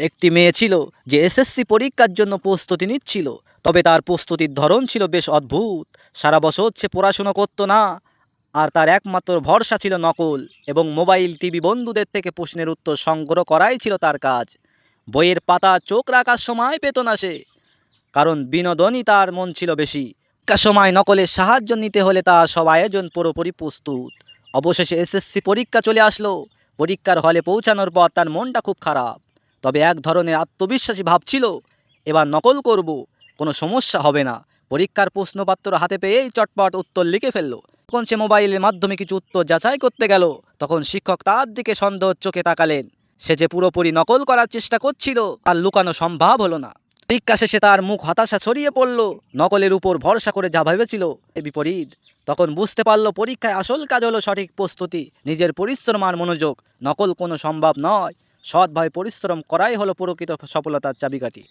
একটি মেয়ে ছিল যে এসএসসি পরীক্ষার জন্য প্রস্তুতি নিচ্ছিল। তবে তার প্রস্তুতির ধরন ছিল বেশ অদ্ভুত। সারা বছর সে পড়াশুনো করতো না, আর তার একমাত্র ভরসা ছিল নকল এবং মোবাইল টিভি বন্ধুদের থেকে প্রশ্নের উত্তর সংগ্রহ করাই ছিল তার কাজ। বইয়ের পাতা চোখ রাখার সময় পেত না সে, কারণ বিনোদনই তার মন ছিল বেশি। পরীক্ষার সময় নকলের সাহায্য নিতে হলে তার সব আয়োজন পুরোপুরি প্রস্তুত। অবশেষে এসএসসি পরীক্ষা চলে আসলো। পরীক্ষার হলে পৌঁছানোর পর তার মনটা খুব খারাপ, তবে এক ধরনের আত্মবিশ্বাসী ভাব ছিল। এবার নকল করব, কোনো সমস্যা হবে না। পরীক্ষার প্রশ্নপত্র হাতে পেয়েই চটপট উত্তর লিখে ফেললো। যখন সে মোবাইলের মাধ্যমে কিছু উত্তর যাচাই করতে গেল, তখন শিক্ষক তার দিকে সন্দেহ চোখে তাকালেন। সে যে পুরোপুরি নকল করার চেষ্টা করছিল আর লুকানো সম্ভব হলো না। পরীক্ষা শেষে তার মুখ হতাশা ছড়িয়ে পড়ল। নকলের উপর ভরসা করে যা ভেবেছিল এ বিপরীত। তখন বুঝতে পারল পরীক্ষায় আসল কাজ হলো সঠিক প্রস্তুতি, নিজের পরিশ্রম আর মনোযোগ। নকল কোনো সম্ভব নয়, সৎভাবে পরিশ্রম করাই হলো প্রকৃত সফলতার চাবিকাঠি।